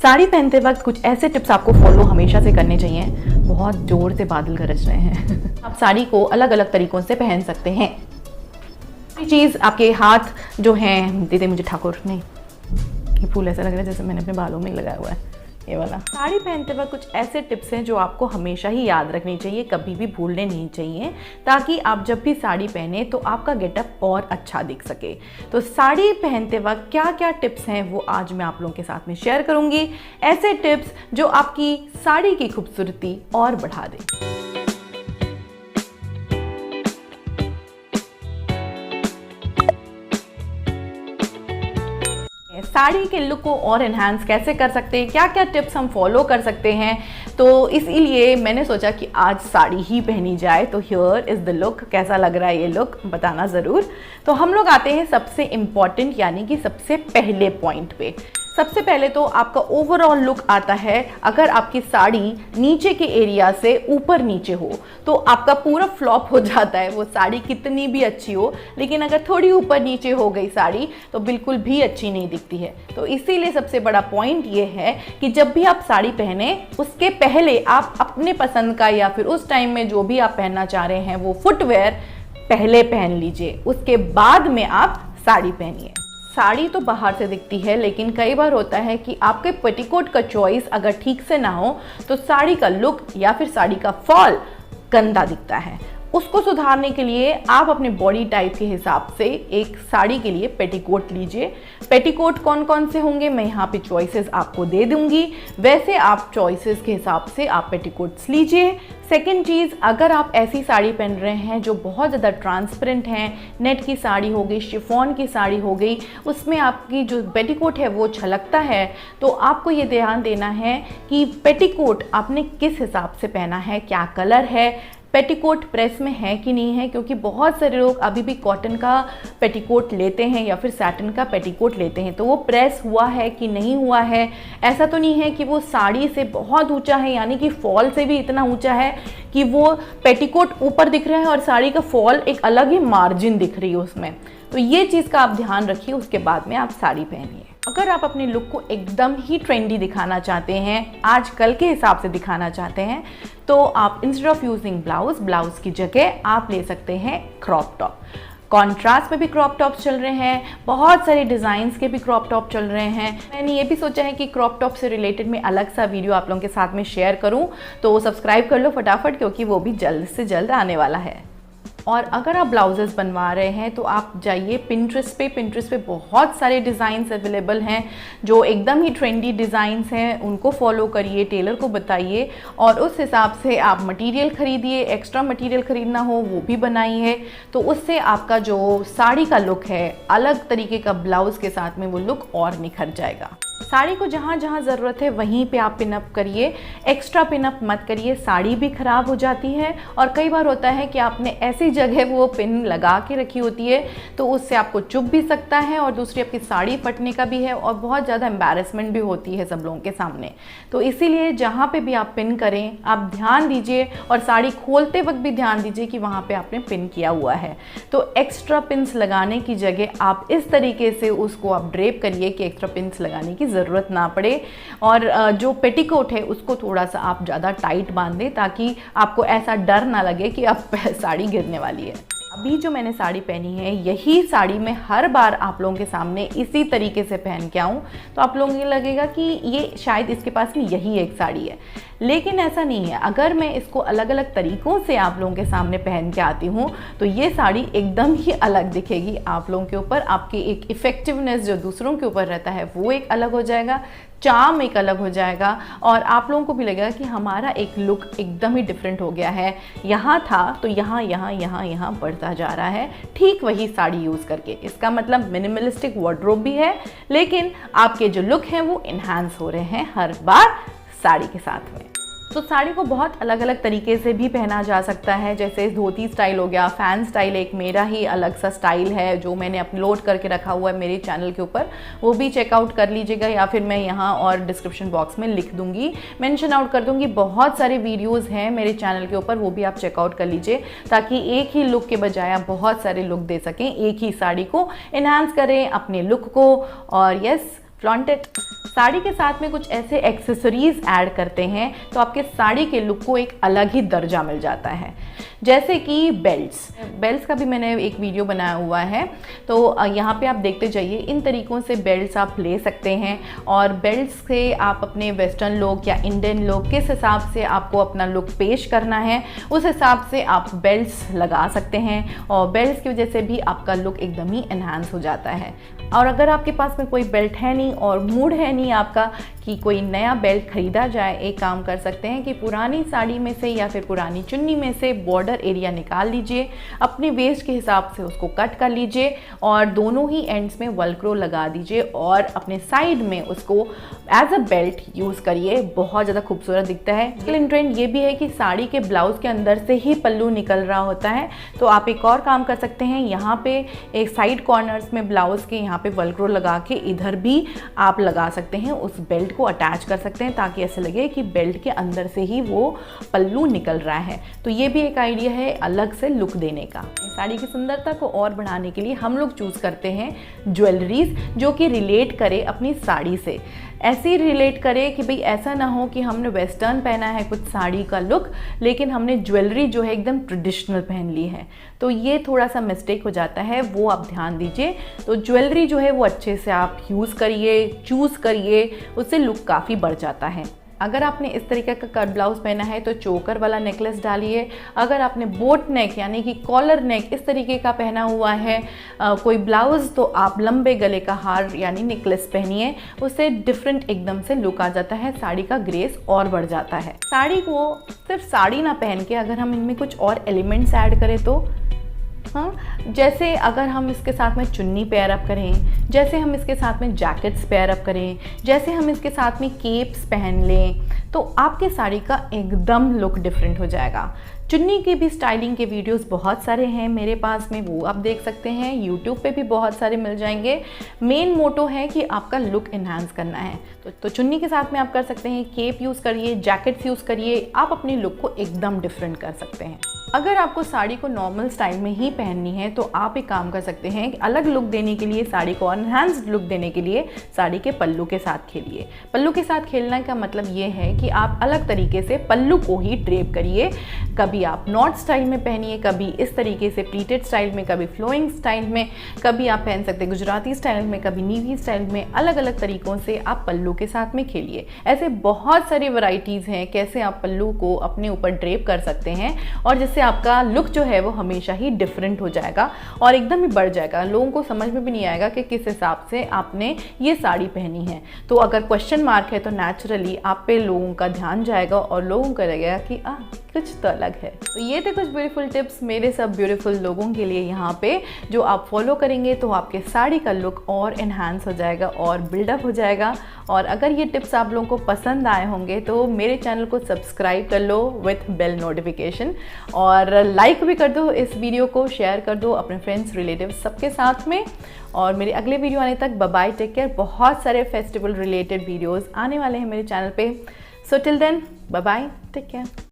साड़ी पहनते वक्त कुछ ऐसे टिप्स आपको फॉलो हमेशा से करने चाहिए। बहुत जोर से बादल गरज रहे हैं। आप साड़ी को अलग अलग तरीकों से पहन सकते हैं। ये चीज़ आपके हाथ जो हैं, दे मुझे ठाकुर, नहीं ये फूल ऐसा लग रहा है जैसे मैंने अपने बालों में लगाया हुआ है, ये वाला। साड़ी पहनते वक्त कुछ ऐसे टिप्स हैं जो आपको हमेशा ही याद रखनी चाहिए, कभी भी भूलने नहीं चाहिए, ताकि आप जब भी साड़ी पहने तो आपका गेटअप और अच्छा दिख सके। तो साड़ी पहनते वक्त क्या क्या टिप्स हैं वो आज मैं आप लोगों के साथ में शेयर करूंगी। ऐसे टिप्स जो आपकी साड़ी की खूबसूरती और बढ़ा दें। साड़ी के लुक को और एनहांस कैसे कर सकते हैं, क्या क्या टिप्स हम फॉलो कर सकते हैं, तो इसीलिए मैंने सोचा कि आज साड़ी ही पहनी जाए। तो हियर इज़ द लुक। कैसा लग रहा है ये लुक, बताना ज़रूर। तो हम लोग आते हैं सबसे इम्पॉर्टेंट यानी कि सबसे पहले पॉइंट पे। सबसे पहले तो आपका ओवरऑल लुक आता है। अगर आपकी साड़ी नीचे के एरिया से ऊपर नीचे हो तो आपका पूरा फ्लॉप हो जाता है। वो साड़ी कितनी भी अच्छी हो, लेकिन अगर थोड़ी ऊपर नीचे हो गई साड़ी तो बिल्कुल भी अच्छी नहीं दिखती है। तो इसीलिए सबसे बड़ा पॉइंट ये है कि जब भी आप साड़ी पहने उसके पहले आप अपने पसंद का या फिर उस टाइम में जो भी आप पहनना चाह रहे हैं वो फुटवेयर पहले पहन लीजिए, उसके बाद में आप साड़ी पहनिए। साड़ी तो बाहर से दिखती है, लेकिन कई बार होता है कि आपके पेटीकोट का चॉइस अगर ठीक से ना हो तो साड़ी का लुक या फिर साड़ी का फॉल गंदा दिखता है। उसको सुधारने के लिए आप अपने बॉडी टाइप के हिसाब से एक साड़ी के लिए पेटीकोट लीजिए। पेटीकोट कौन कौन से होंगे मैं यहाँ पे चॉइसेस आपको दे दूंगी, वैसे आप चॉइसेस के हिसाब से आप पेटीकोट्स लीजिए। सेकेंड चीज़, अगर आप ऐसी साड़ी पहन रहे हैं जो बहुत ज़्यादा ट्रांसपेरेंट हैं, नेट की साड़ी हो गई, शिफॉन की साड़ी हो गई, उसमें आपकी जो पेटीकोट है वो छलकता है, तो आपको ये ध्यान देना है कि पेटीकोट आपने किस हिसाब से पहना है, क्या कलर है, पेटीकोट प्रेस में है कि नहीं है, क्योंकि बहुत सारे लोग अभी भी कॉटन का पेटीकोट लेते हैं या फिर सैटिन का पेटीकोट लेते हैं, तो वो प्रेस हुआ है कि नहीं हुआ है। ऐसा तो नहीं है कि वो साड़ी से बहुत ऊंचा है, यानी कि फॉल से भी इतना ऊंचा है कि वो पेटीकोट ऊपर दिख रहा है और साड़ी का फॉल एक अलग ही मार्जिन दिख रही है उसमें। तो ये चीज़ का आप ध्यान रखिए, उसके बाद में आप साड़ी पहनिए। अगर आप अपने लुक को एकदम ही ट्रेंडी दिखाना चाहते हैं, आजकल के हिसाब से दिखाना चाहते हैं, तो आप इंस्टेड ऑफ यूजिंग ब्लाउज की जगह आप ले सकते हैं क्रॉप टॉप। कॉन्ट्रास्ट में भी क्रॉप टॉप्स चल रहे हैं, बहुत सारे डिज़ाइंस के भी क्रॉप टॉप चल रहे हैं। मैंने ये भी सोचा है कि क्रॉप टॉप से रिलेटेड मैं अलग सा वीडियो आप लोगों के साथ में शेयर करूं, तो सब्सक्राइब कर लो फटाफट, क्योंकि वो भी जल्द से जल्द आने वाला है। और अगर आप ब्लाउजेस बनवा रहे हैं तो आप जाइए पिंटरेस्ट पे बहुत सारे डिज़ाइंस अवेलेबल हैं जो एकदम ही ट्रेंडी डिज़ाइंस हैं, उनको फॉलो करिए, टेलर को बताइए और उस हिसाब से आप मटेरियल खरीदिए। एक्स्ट्रा मटेरियल खरीदना हो वो भी बनाइए, तो उससे आपका जो साड़ी का लुक है अलग तरीके का ब्लाउज़ के साथ में वो लुक और निखर जाएगा। साड़ी को जहाँ जहाँ ज़रूरत है वहीं पे आप पिनअप करिए, एक्स्ट्रा पिनअप मत करिए, साड़ी भी ख़राब हो जाती है। और कई बार होता है कि आपने ऐसी जगह वो पिन लगा के रखी होती है तो उससे आपको चुभ भी सकता है और दूसरी आपकी साड़ी फटने का भी है और बहुत ज़्यादा एम्बैरेसमेंट भी होती है सब लोगों के सामने। तो इसीलिए जहाँ पे भी आप पिन करें आप ध्यान दीजिए और साड़ी खोलते वक्त भी ध्यान दीजिए कि वहाँ पे आपने पिन किया हुआ है। तो एक्स्ट्रा पिन्स लगाने की जगह आप इस तरीके से उसको आप ड्रेप करिए कि एक्स्ट्रा पिन्स लगाने की ज़रूरत ना पड़े। और जो पेटीकोट है उसको थोड़ा सा आप ज़्यादा टाइट बांध दें ताकि आपको ऐसा डर ना लगे कि अब साड़ी गिरने वाली है। अभी जो मैंने साड़ी पहनी है यही साड़ी मैं हर बार आप लोगों के सामने इसी तरीके से पहन के आऊँ तो आप लोगों को लगेगा कि ये शायद इसके पास में यही एक साड़ी है, लेकिन ऐसा नहीं है। अगर मैं इसको अलग अलग तरीक़ों से आप लोगों के सामने पहन के आती हूँ तो ये साड़ी एकदम ही अलग दिखेगी आप लोगों के ऊपर। आपकी एक इफ़ेक्टिवनेस जो दूसरों के ऊपर रहता है वो एक अलग हो जाएगा, चार्म एक अलग हो जाएगा और आप लोगों को भी लगेगा कि हमारा एक लुक एकदम ही डिफरेंट हो गया है। यहाँ था तो यहाँ बढ़ता जा रहा है, ठीक वही साड़ी यूज़ करके। इसका मतलब मिनिमलिस्टिक वार्डरोब भी है, लेकिन आपके जो लुक हैं वो इन्हांस हो रहे हैं हर बार साड़ी के साथ में। तो साड़ी को बहुत अलग अलग तरीके से भी पहना जा सकता है, जैसे धोती स्टाइल हो गया, फैन स्टाइल एक मेरा ही अलग सा स्टाइल है जो मैंने अपलोड करके रखा हुआ है मेरे चैनल के ऊपर, वो भी चेकआउट कर लीजिएगा या फिर मैं यहाँ और डिस्क्रिप्शन बॉक्स में लिख दूंगी, मेंशन आउट कर दूंगी। बहुत सारे वीडियोज़ हैं मेरे चैनल के ऊपर, वो भी आप चेकआउट कर लीजिए ताकि एक ही लुक के बजाय आप बहुत सारे लुक दे सकें, एक ही साड़ी को इन्हांस करें अपने लुक को और यस फ्लॉन्ट इट। साड़ी के साथ में कुछ ऐसे एक्सेसरीज ऐड करते हैं तो आपके साड़ी के लुक को एक अलग ही दर्जा मिल जाता है। जैसे कि बेल्ट्स का भी मैंने एक वीडियो बनाया हुआ है, तो यहाँ पे आप देखते जाइए। इन तरीक़ों से बेल्ट्स आप ले सकते हैं और बेल्ट्स से आप अपने वेस्टर्न लुक या इंडियन लुक किस हिसाब से आपको अपना लुक पेश करना है उस हिसाब से आप बेल्ट्स लगा सकते हैं और बेल्ट्स की वजह से भी आपका लुक एकदम ही एनहांस हो जाता है। और अगर आपके पास में कोई बेल्ट है नहीं और मूड है नहीं आपका कि कोई नया बेल्ट खरीदा जाए, एक काम कर सकते हैं कि पुरानी साड़ी में से या फिर पुरानी चुन्नी में से बॉर्डर एरिया निकाल लीजिए, अपने वेस्ट के हिसाब से उसको कट कर लीजिए और दोनों ही एंड्स में वेलक्रो लगा दीजिए और अपने साइड में उसको एज अ बेल्ट यूज़ करिए, बहुत ज़्यादा खूबसूरत दिखता है। लेकिन ट्रेंड ये भी है कि साड़ी के ब्लाउज के अंदर से ही पल्लू निकल रहा होता है, तो आप एक और काम कर सकते हैं, यहाँ पे एक साइड कॉर्नर्स में ब्लाउज के यहाँ पे वेलक्रो लगा के इधर भी आप लगा सकते हैं, उस बेल्ट को अटैच कर सकते हैं ताकि ऐसे लगे कि बेल्ट के अंदर से ही वो पल्लू निकल रहा है। तो ये भी एक आइडिया है अलग से लुक देने का। साड़ी की सुंदरता को और बढ़ाने के लिए हम लोग चूज़ करते हैं ज्वेलरीज जो कि रिलेट करे अपनी साड़ी से, ऐसी रिलेट करे कि भाई ऐसा ना हो कि हमने वेस्टर्न पहना है कुछ साड़ी का लुक लेकिन हमने ज्वेलरी जो है एकदम ट्रेडिशनल पहन ली है, तो ये थोड़ा सा मिस्टेक हो जाता है, वो आप ध्यान दीजिए। तो ज्वेलरी जो है वो अच्छे से आप यूज़ करिए, चूज़ करिए, उससे लुक काफ़ी बढ़ जाता है। अगर आपने इस तरीके का कट ब्लाउज पहना है तो चोकर वाला नेकलेस डालिए। अगर आपने बोट नेक यानी कि कॉलर नेक इस तरीके का पहना हुआ है कोई ब्लाउज, तो आप लंबे गले का हार यानी नेकलेस पहनिए, उससे डिफरेंट एकदम से लुक आ जाता है, साड़ी का ग्रेस और बढ़ जाता है। साड़ी को सिर्फ साड़ी ना पहन के अगर हम इनमें कुछ और एलिमेंट्स ऐड करें तो जैसे अगर हम इसके साथ में चुन्नी पेयर अप करें, जैसे हम इसके साथ में जैकेट्स पेयर अप करें, जैसे हम इसके साथ में केप्स पहन लें, तो आपके साड़ी का एकदम लुक डिफरेंट हो जाएगा। चुन्नी की भी स्टाइलिंग के वीडियोस बहुत सारे हैं मेरे पास में, वो आप देख सकते हैं, यूट्यूब पे भी बहुत सारे मिल जाएंगे। मेन मोटो है कि आपका लुक इन्हांस करना है, तो चुन्नी के साथ में आप कर सकते हैं, केप यूज़ करिए, जैकेट्स यूज़ करिए, आप अपने लुक को एकदम डिफरेंट कर सकते हैं। अगर आपको साड़ी को नॉर्मल स्टाइल में ही पहननी है तो आप एक काम कर सकते हैं कि अलग लुक देने के लिए, साड़ी को एनहांस्ड लुक देने के लिए साड़ी के पल्लू के साथ खेलिए। पल्लू के साथ खेलने का मतलब ये है कि आप अलग तरीके से पल्लू को ही ड्रेप करिए। कभी आप नॉट स्टाइल में पहनिए, कभी इस तरीके से प्लीटेड स्टाइल में, कभी फ्लोइंग स्टाइल में, कभी आप पहन सकते हैं गुजराती स्टाइल में, कभी नीवी स्टाइल में। अलग अलग तरीक़ों से आप पल्लू के साथ में खेलिए। ऐसे बहुत सारी वैरायटीज़ हैं कैसे आप पल्लू को अपने ऊपर ड्रेप कर सकते हैं और जिससे आपका लुक जो है वो हमेशा ही डिफरेंट हो जाएगा और एकदम ही बढ़ जाएगा। लोगों को समझ में भी नहीं आएगा कि किस हिसाब से आपने ये साड़ी पहनी है। तो अगर क्वेश्चन मार्क है तो नेचुरली आप पे लोगों का ध्यान जाएगा और लोगों को लगेगा कि कुछ तो अलग है। तो ये थे कुछ ब्यूटीफुल टिप्स मेरे सब ब्यूटीफुल लोगों के लिए यहाँ पे, जो आप फॉलो करेंगे तो आपके साड़ी का लुक और एनहांस हो जाएगा और बिल्डअप हो जाएगा। और अगर ये टिप्स आप लोगों को पसंद आए होंगे तो मेरे चैनल को सब्सक्राइब कर लो विथ बेल नोटिफिकेशन और लाइक भी कर दो, इस वीडियो को शेयर कर दो अपने फ्रेंड्स रिलेटिव्स सबके साथ में। और मेरे अगले वीडियो आने तक बाय बाय, टेक केयर। बहुत सारे फेस्टिवल रिलेटेड वीडियोज़ आने वाले हैं मेरे चैनल पे, so till then bye bye, take care.